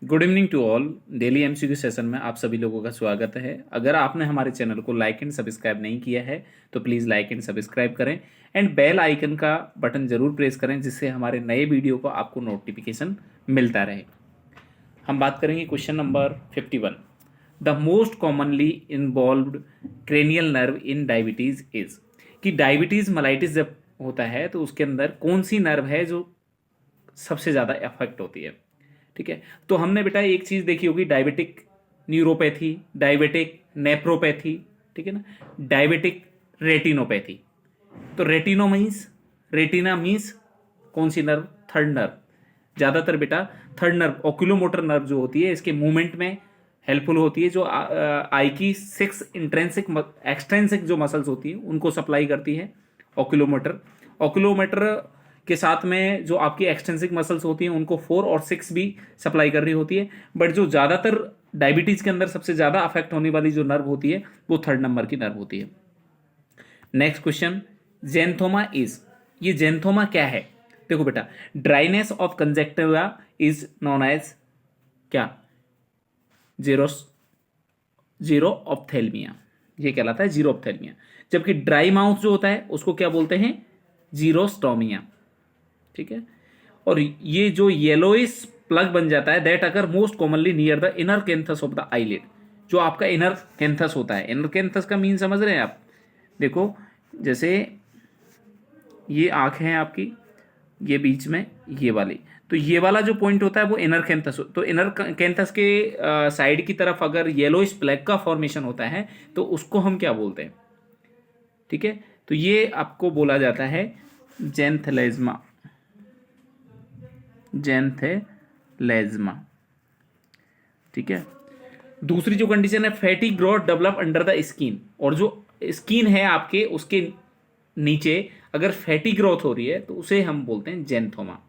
Good evening to all. Daily MCQ session में आप सभी लोगों का स्वागत है। अगर आपने हमारे चैनल को लाइक एंड सब्सक्राइब नहीं किया है तो प्लीज़ लाइक एंड सब्सक्राइब करें एंड बेल आइकन का बटन जरूर प्रेस करें, जिससे हमारे नए वीडियो को आपको नोटिफिकेशन मिलता रहे। हम बात करेंगे question number 51। The most commonly involved cranial nerve in diabetes is, कि डायबिटीज़ मलाइटिस जब होता है तो उसके अंदर कौन सी नर्व है जो सबसे ज़्यादा अफेक्ट होती है। ठीक है, तो हमने बेटा एक चीज़ देखी होगी, डायबिटिक न्यूरोपैथी, डायबिटिक नेप्रोपैथी, ठीक है ना, डायबिटिक रेटिनोपैथी। तो रेटिनो मीन्स, रेटिना मीन्स कौन सी नर्व? Third nerve. ज़्यादातर बेटा थर्ड नर्व, ओक्यूलोमोटर नर्व जो होती है इसके मूवमेंट में हेल्पफुल होती है, जो आई की 6 इंट्रेंसिक एक्सट्रेंसिक जो मसल्स होती है उनको सप्लाई करती है ओक्यूलोमोटर। ओक्यूलोमोटर के साथ में जो आपकी एक्सटेंसिक मसल्स होती हैं उनको 4 और 6 भी सप्लाई कर रही होती है। बट जो ज़्यादातर डायबिटीज़ के अंदर सबसे ज़्यादा अफेक्ट होने वाली जो नर्व होती है वो थर्ड नंबर की नर्व होती है। नेक्स्ट क्वेश्चन, जेंथोमा इज, ये जेंथोमा क्या है? देखो बेटा, dryness of conjunctiva is known as क्या? जीरोस जीरो ऑप्थेल्मिया, ये कहलाता है जीरो ऑप्थेल्मिया। जबकि ड्राई माउथ जो होता है उसको क्या बोलते हैं? जीरोस्टोमिया। ठीक है, और ये जो येलोइस प्लग बन जाता है that occur most commonly near the inner canthus of the eyelid. जो आपका इनर कैंथस होता है, इनर कैंथस का मीन समझ रहे हैं आप? देखो, जैसे ये आंखें हैं आपकी, ये बीच में ये वाली, तो ये वाला जो पॉइंट होता है वो इनर कैंथस। तो इनर कैंथस के साइड की तरफ अगर येलोइस प्लग का फॉर्मेशन होता है तो उसको हम क्या बोलते हैं? ठीक है, तो ये आपको बोला जाता है जेंथलेज्मा, जेंथेलेज्मा। ठीक है, दूसरी जो कंडीशन है, fatty growth develop under the skin, और जो स्किन है आपके उसके नीचे अगर फैटी ग्रोथ हो रही है तो उसे हम बोलते हैं जेंथोमा।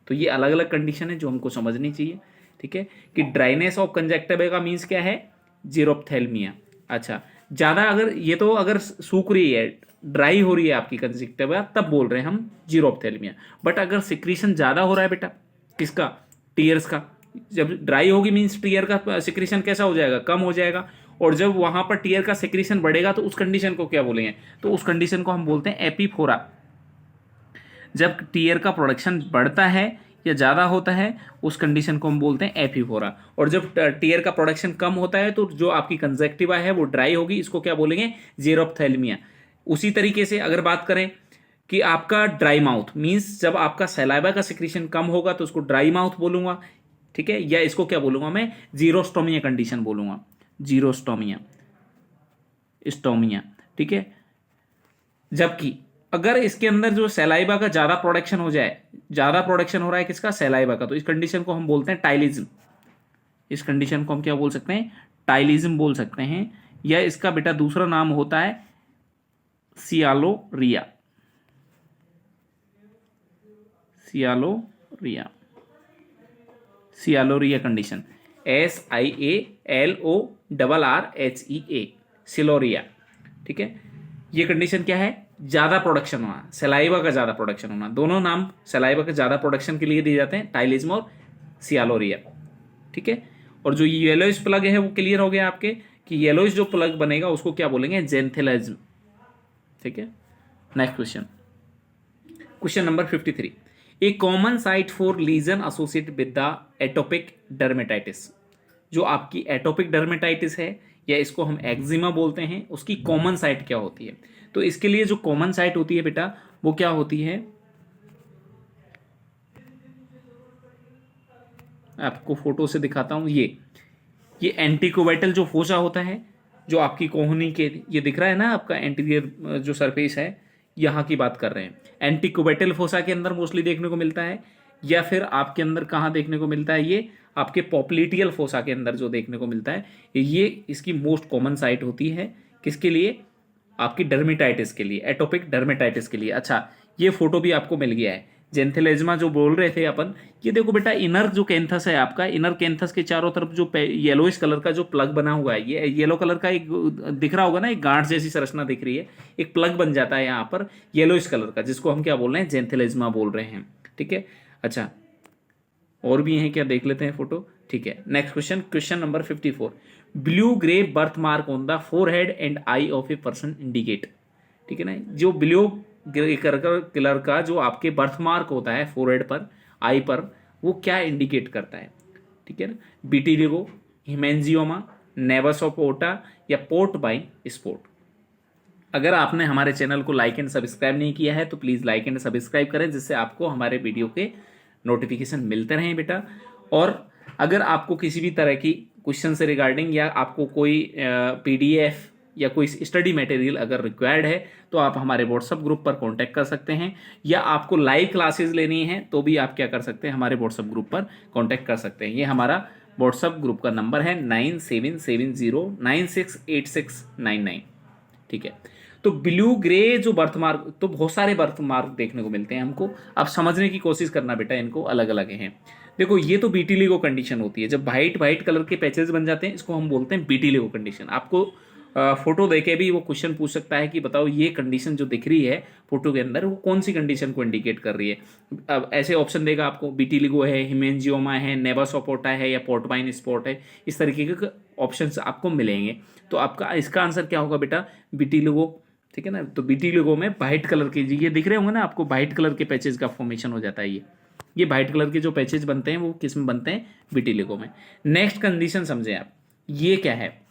तो ये अलग अलग कंडीशन है जो हमको समझनी चाहिए। ठीक है, कि ड्राइनेस ऑफ कंजक्टिवा का मीन्स क्या है? जीरोप्थेल्मिया। अच्छा, ज़्यादा अगर ये तो अगर सूख रही है, ड्राई हो रही है आपकी कंजक्टिवा, तब बोल रहे हैं हम जीरोप्थेल्मिया। बट अगर सिक्रीशन ज़्यादा हो रहा है बेटा, किसका? टीयर्स का। जब ड्राई होगी मीन्स टीयर का सिक्रीशन कैसा हो जाएगा? कम हो जाएगा। और जब वहां पर टीयर का सिक्रीशन बढ़ेगा तो उस कंडीशन को क्या बोलेंगे? तो उस कंडीशन को हम बोलते हैं एपीफोरा। जब टीयर का प्रोडक्शन बढ़ता है या ज़्यादा होता है उस कंडीशन को हम बोलते हैं एपीफोरा। और जब टीयर का प्रोडक्शन कम होता है तो जो आपकी कंजक्टिवा है वो ड्राई होगी, इसको क्या बोलेंगे? जेरोप्थेल्मिया। उसी तरीके से अगर बात करें कि आपका ड्राई माउथ मीन्स जब आपका सलाइवा का सिक्रीशन कम होगा तो उसको ड्राई माउथ बोलूंगा। ठीक है, या इसको क्या बोलूंगा मैं? जीरोस्टोमिया कंडीशन बोलूंगा, जीरोस्टोमिया, स्टोमिया। ठीक है, जबकि अगर इसके अंदर जो सलाइवा का ज्यादा प्रोडक्शन हो जाए, ज्यादा प्रोडक्शन हो रहा है किसका? सलाइवा का, तो इस कंडीशन को हम बोलते हैं टाइलिज्म। इस कंडीशन को हम क्या बोल सकते हैं? टाइलिज्म बोल सकते हैं। या इसका बेटा दूसरा नाम होता है सियालोरिया, सियालोरिया, सियालोरिया कंडीशन, SIALORRHEA, सिलोरिया। ठीक है, ये कंडीशन क्या है? ज्यादा प्रोडक्शन होना, सलाइवा का ज्यादा प्रोडक्शन होना। दोनों नाम सलाइवा के ज्यादा प्रोडक्शन के लिए दिए जाते हैं, टाइलिज्म और सियालोरिया। ठीक है, और जो येलोइश प्लग है वो क्लियर हो गया आपके, कि येलोइश जो प्लग बनेगा उसको क्या बोलेंगे? जेंथेलिज्म। ठीक है, next question, question number 53। A common site for lesion associated with the atopic dermatitis. जो आपकी एटोपिक डर्मेटाइटिस है या इसको हम एक्जिमा बोलते हैं, उसकी कॉमन साइट क्या होती है? तो इसके लिए जो कॉमन साइट होती है बेटा वो क्या होती है? आपको फोटो से दिखाता हूं। ये एंटीकोवेटल जो फोसा होता है, जो आपकी कोहनी के, ये दिख रहा है ना आपका एंटीरियर जो सरफेस है, यहाँ की बात कर रहे हैं। एंटीकोवेटल फोसा के अंदर मोस्टली देखने को मिलता है, या फिर आपके अंदर कहाँ देखने को मिलता है? ये आपके पॉप्लिटियल फोसा के अंदर जो देखने को मिलता है, ये इसकी मोस्ट कॉमन साइट होती है। किसके लिए? आपकी डर्मेटाइटिस के लिए, एटोपिक डर्मेटाइटिस के लिए। अच्छा, ये फोटो भी आपको मिल गया है। जेंथेलेज्मा जो बोल रहे थे अपन, ये देखो बेटा, इनर जो कैंथस है आपका, इनर कैंथस के चारों तरफ जो येलोइश कलर का जो प्लग बना हुआ है, ये येलो कलर का एक दिख रहा होगा ना, एक गांठ जैसी संरचना दिख रही है, एक प्लग बन जाता है यहाँ पर येलोइश कलर का, जिसको हम क्या बोल रहे हैं? जेंथेलेज्मा बोल रहे हैं। ठीक है, अच्छा, और भी हैं क्या? देख लेते हैं फोटो। ठीक है, next question, question number 54। Blue grey birth mark on the forehead and I of a person indicate. ठीक है ना, जो ब्लू ग्रे कलर का जो आपके बर्थ मार्क होता है फोरहेड पर, आई पर, वो क्या इंडिकेट करता है? ठीक है ना, विटिलिगो, हिमेंजियोमा, नेवस ऑफ ओटा या पोर्ट बाइन स्पॉट। अगर आपने हमारे चैनल को लाइक एंड सब्सक्राइब नहीं किया है तो प्लीज़ लाइक एंड सब्सक्राइब करें, जिससे आपको हमारे वीडियो के नोटिफिकेशन मिलते रहें बेटा। और अगर आपको किसी भी तरह की क्वेश्चन से रिगार्डिंग या आपको कोई पीडीएफ या कोई स्टडी मटेरियल अगर रिक्वायर्ड है तो आप हमारे व्हाट्सअप ग्रुप पर कांटेक्ट कर सकते हैं, या आपको लाइव क्लासेस लेनी है तो भी आप क्या कर सकते हैं, हमारे व्हाट्सअप ग्रुप पर कांटेक्ट कर सकते हैं। ये हमारा व्हाट्सअप ग्रुप का नंबर है 9770968699। ठीक है, तो ब्लू ग्रे जो बर्थ मार्क, तो बहुत सारे बर्थ मार्क देखने को मिलते हैं हमको। अब समझने की कोशिश करना बेटा, इनको अलग अलग हैं। देखो, ये तो विटिलिगो कंडीशन होती है, जब वाइट वाइट कलर के पैचेस बन जाते हैं, इसको हम बोलते हैं विटिलिगो कंडीशन। आपको फोटो देके भी वो क्वेश्चन पूछ सकता है कि बताओ ये कंडीशन जो दिख रही है फोटो के अंदर, वो कौन सी कंडीशन को इंडिकेट कर रही है। अब ऐसे ऑप्शन देगा आपको, विटिलिगो है, हिमेंजियोमा है, नेवस ऑफ ओटा है या पोर्टबाइन स्पॉट है, इस तरीके के ऑप्शंस आपको मिलेंगे। तो आपका इसका आंसर क्या होगा बेटा, विटिलिगो। ठीक है ना, तो विटिलिगो में वाइट कलर के, ये दिख रहे होंगे ना आपको, वाइट कलर के पैचेज का फॉर्मेशन हो जाता है। ये वाइट कलर के जो पैचेज बनते हैं वो किस में बनते हैं, विटिलिगो में। नेक्स्ट कंडीशन समझें आप, ये क्या है।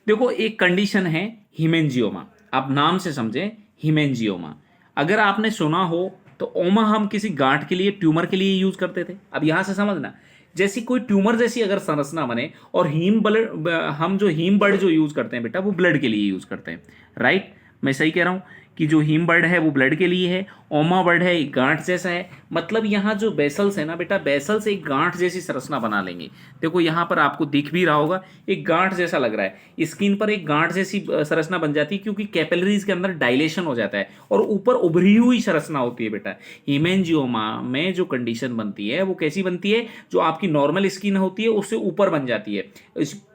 देखो, एक कंडीशन है हिमेंजियोमा, आप नाम से समझें, हिमेंजियोमा। अगर आपने सुना हो तो ओमा हम किसी गांठ के लिए, ट्यूमर के लिए यूज करते थे। अब यहां से समझना, जैसी कोई ट्यूमर जैसी अगर संरचना बने, और हीम ब्लड, हम जो हीम बर्ड जो यूज करते हैं बेटा, वो ब्लड के लिए यूज करते हैं। राइट, मैं सही कह रहा हूं कि जो हीम बर्ड है वो ब्लड के लिए है, ओमा बर्ड है एक गांठ जैसा है। मतलब यहाँ जो बेसल्स है ना बेटा, बेसल्स एक गांठ जैसी संरचना बना लेंगे। देखो यहाँ पर आपको दिख भी रहा होगा, एक गांठ जैसा लग रहा है, स्किन पर एक गांठ जैसी संरचना बन जाती है, क्योंकि कैपिलरीज के अंदर डायलेशन हो जाता है और ऊपर उभरी हुई संरचना होती है बेटा। हिमेंजियोमा में जो कंडीशन बनती है वो कैसी बनती है, जो आपकी नॉर्मल स्किन होती है उससे ऊपर बन जाती है।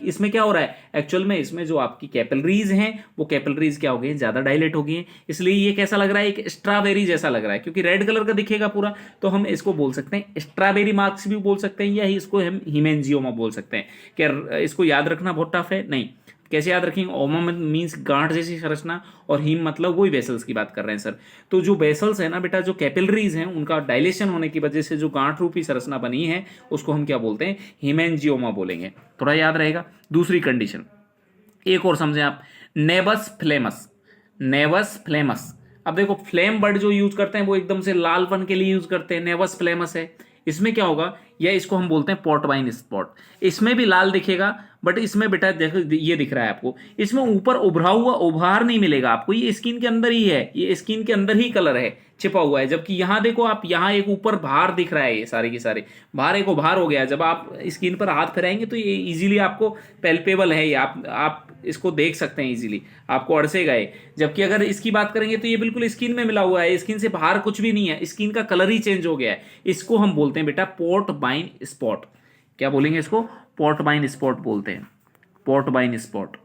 इसमें क्या हो रहा है एक्चुअल में, इसमें जो आपकी कैपिलरीज हैं वो कैपिलरीज क्या हो गई, ज्यादा डायलेट हो गई हैं, इसलिए ये कैसा लग रहा है, एक स्ट्रॉबेरी जैसा लग रहा है, क्योंकि रेड कलर का दिखेगा पूरा। तो हम इसको बोल सकते हैं स्ट्रॉबेरी मार्क्स भी बोल सकते हैं, या इसको हम हिमेंजियोमा बोल सकते हैं। क्या इसको याद रखना बहुत टफ है? नहीं। कैसे याद रखेंगे, ओमा मीन्स गांठ जैसी संरचना, और हीम मतलब वही वेसल्स की बात कर रहे हैं सर। तो जो वेसल्स है ना बेटा, जो कैपिलरीज हैं, उनका डायलेशन होने की वजह से जो गांठ रूपी संरचना बनी है उसको हम क्या बोलते हैं, हिमेंजियोमा बोलेंगे। थोड़ा याद रहेगा। दूसरी कंडीशन एक और समझें आप, नेवस फ्लेमस। नेवस फ्लेमस, अब देखो फ्लेम बर्ड जो यूज करते हैं वो एकदम से लालपन के लिए यूज करते हैं, नेवस फ्लेमस है। इसमें क्या होगा, या इसको हम बोलते हैं पोर्टबाइन स्पॉट। इसमें भी लाल दिखेगा, बट इसमें बेटा देखो ये दिख रहा है आपको, इसमें ऊपर उभरा हुआ उभार नहीं मिलेगा आपको, ये स्किन के अंदर ही है, ये स्किन के अंदर ही कलर है, छिपा हुआ है। जबकि यहां देखो आप, यहां एक ऊपर भार दिख रहा है, ये सारे के सारे भार एक उभार हो गया। जब आप स्किन पर हाथ फेराएंगे तो ये इजीली आपको पेल्पेबल है, ये आप इसको देख सकते हैं इजीली, आपको अड़सेगा ये। जबकि अगर इसकी बात करेंगे तो ये बिल्कुल स्किन में मिला हुआ है, स्किन से बाहर कुछ भी नहीं है, स्किन का कलर ही चेंज हो गया है। इसको हम बोलते हैं बेटा पोर्टबाइन स्पॉट। क्या बोलेंगे इसको, पोर्टबाइन स्पॉट बोलते हैं, पोर्टबाइन स्पॉट।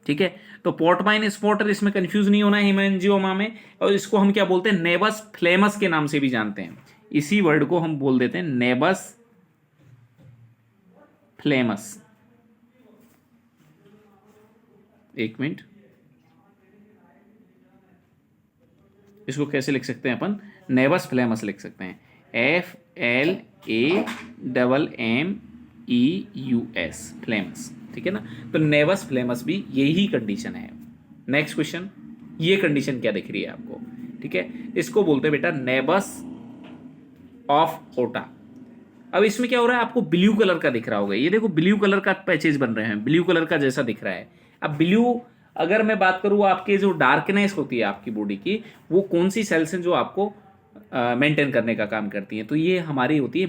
ठीक है, तो पोर्टबाइन स्पॉट, इसमें कंफ्यूज नहीं होना है हिमेंजियोमा में। और इसको हम क्या बोलते हैं, नेवस फ्लेमस के नाम से भी जानते हैं। इसी वर्ड को हम बोल देते हैं नेवस फ्लेमस। एक मिनट, इसको कैसे लिख सकते हैं अपन, नेवस फ्लेमस लिख सकते हैं, FLAMMEUS, फ्लेमस। ठीक है ना, तो नेवस फ्लेमस भी यही कंडीशन है। नेक्स्ट क्वेश्चन, ये कंडीशन क्या दिख रही है आपको, ठीक है, इसको बोलते हैं बेटा नेवस ऑफ ओटा। अब इसमें क्या हो रहा है, आपको ब्लू कलर का दिख रहा होगा, ये देखो ब्लू कलर का पैचेज बन रहे हैं, ब्लू कलर का जैसा दिख रहा है। अब ब्लू, अगर मैं बात करूँ, आपके जो डार्कनेस होती है आपकी बॉडी की, वो कौन सी सेल्स हैं जो आपको मेंटेन करने का काम करती हैं, तो ये हमारी होती है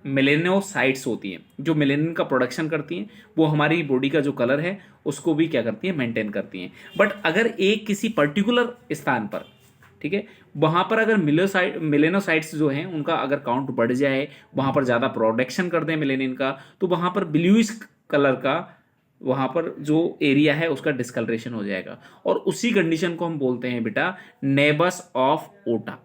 मेलेनोसाइट्स होती हैं, जो मेलेनिन का प्रोडक्शन करती हैं। वो हमारी बॉडी का जो कलर है उसको भी क्या करती है, मेंटेन करती हैं। बट अगर एक किसी पर्टिकुलर स्थान पर, ठीक है, वहां पर अगर मेलेनोसाइट्स जो हैं उनका अगर काउंट बढ़ जाए, वहां पर ज़्यादा प्रोडक्शन कर दें मेलेनिन का, तो वहां पर ब्लूइश कलर का वहां पर जो एरिया है उसका डिस्कलरेशन हो जाएगा। और उसी कंडीशन को हम बोलते हैं बेटा नेवस ऑफ ओटा।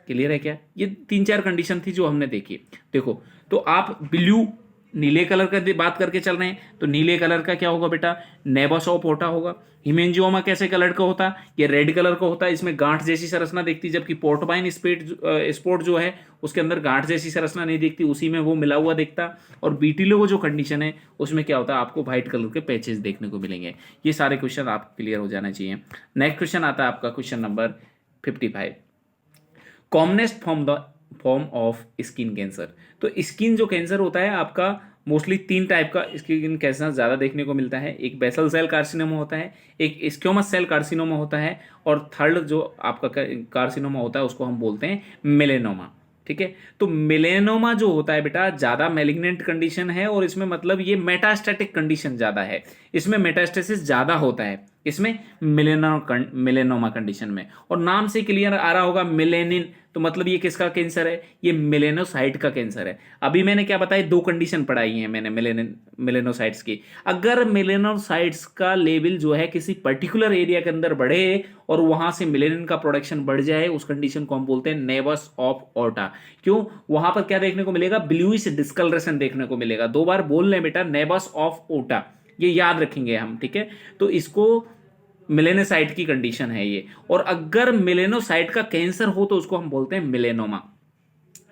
क्लियर है क्या? ये 3-4 कंडीशन थी जो हमने देखी। देखो, तो आप ब्लू नीले कलर का बात करके चल रहे हैं, तो नीले कलर का क्या होगा बेटा? नेबस ऑफ ओटा होगा। हिमेंजियोमा कैसे कलर का होता? ये रेड कलर का होता है, इसमें गांठ जैसी संरचना दिखती, जबकि पोर्टबाइन स्पोर्ट जो है उसके अंदर गांठ जैसी संरचना नहीं दिखती, उसी में वो मिला हुआ दिखता। और बीटिलो जो कंडीशन है उसमें क्या होता है? आपको व्हाइट कलर के पैचेस देखने को मिलेंगे। ये सारे क्वेश्चन आप क्लियर हो जाना चाहिए। नेक्स्ट क्वेश्चन आता है आपका question number 55। Commonest form of skin cancer. तो स्किन जो कैंसर होता है आपका, मोस्टली 3 टाइप का स्किन कैंसर ज़्यादा देखने को मिलता है। एक बेसल सेल कार्सिनोमा होता है, एक स्क्वैमस सेल कार्सिनोमा होता है, और थर्ड जो आपका कार्सिनोमा होता है उसको हम बोलते हैं मेलेनोमा। ठीक है, तो मेलेनोमा जो होता है बेटा ज़्यादा मैलिग्नेंट कंडीशन है, और इसमें मतलब ये मेटास्टैटिक कंडीशन ज़्यादा है, इसमें मेटास्टेसिस ज़्यादा होता है इसमें मेलेनोमा कंडीशन में। और नाम से क्लियर आ रहा होगा मेलेनिन, तो मतलब ये किसका कैंसर है? ये मेलेनोसाइट का कैंसर है। अभी मैंने क्या बताया, 2 कंडीशन पढ़ाई है मैंने मेलेनोसाइट्स की। अगर मेलेनोसाइट्स का लेवल जो है किसी पर्टिकुलर एरिया के अंदर बढ़े और वहां से मेलेनिन का प्रोडक्शन बढ़ जाए, उस कंडीशन को हम बोलते हैं नेबस ऑफ ओटा। क्यों? वहां पर क्या देखने को मिलेगा? ब्लूइश डिस्कलरेशन देखने को मिलेगा। 2 बार बोल लें बेटा, नेबस ऑफ ओटा, ये याद रखेंगे हम। ठीक है, तो इसको मेलेनोसाइट की कंडीशन है ये। और अगर मेलेनोसाइट का कैंसर हो तो उसको हम बोलते हैं मेलेनोमा।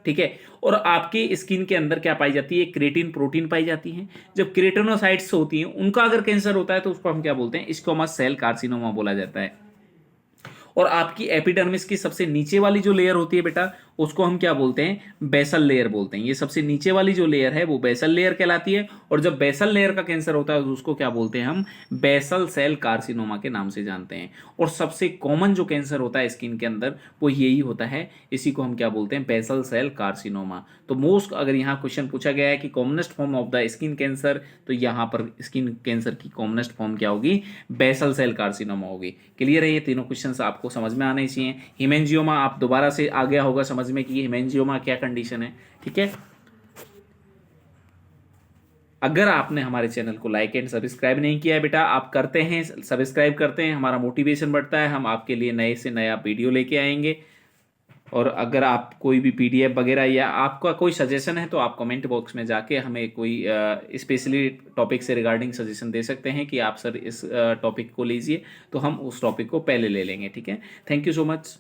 ठीक है, और आपकी स्किन के अंदर क्या पाई जाती है? क्रेटिन प्रोटीन पाई जाती है। जब क्रेटिनोसाइट्स होती हैं उनका अगर कैंसर होता है तो उसको हम क्या बोलते हैं? स्क्वैमस सेल कार्सिनोमा बोला जाता है। और आपकी एपिडर्मिस की सबसे नीचे वाली जो लेयर होती है बेटा, उसको हम क्या बोलते हैं? बेसल लेयर बोलते हैं। ये सबसे नीचे वाली जो लेयर है वो बेसल लेयर कहलाती है। और जब बेसल लेयर का कैंसर होता है तो उसको क्या बोलते हैं? हम बेसल सेल कार्सिनोमा के नाम से जानते हैं। और सबसे कॉमन जो कैंसर होता है स्किन के अंदर वो यही होता है, इसी को हम क्या बोलते हैं? Basal cell carcinoma. तो मोस्ट अगर यहाँ क्वेश्चन पूछा गया है कि commonest form of the skin cancer, तो यहाँ पर स्किन कैंसर की कॉमनेस्ट फॉर्म क्या होगी? बेसल सेल कार्सिनोमा होगी। क्लियर है? ये तीनों क्वेश्चन आपको समझ में आने चाहिए। हिमेंजियोमा आप दोबारा से आ गया होगा समझ में कि हिमेंजियोमा क्या कंडीशन है। ठीक है, अगर आपने हमारे चैनल को लाइक एंड सब्सक्राइब नहीं किया है बेटा, आप करते हैं, सब्सक्राइब करते हैं, हमारा मोटिवेशन बढ़ता है, हम आपके लिए नए से नया वीडियो लेके आएंगे। और अगर आप कोई भी पीडीएफ वगैरह या आपका कोई सजेशन है तो आप कमेंट बॉक्स में जाके हमें कोई स्पेशली टॉपिक से रिगार्डिंग सजेशन दे सकते हैं कि आप सर इस टॉपिक को लीजिए, तो हम उस टॉपिक को पहले ले लेंगे। ठीक है, थैंक यू सो मच।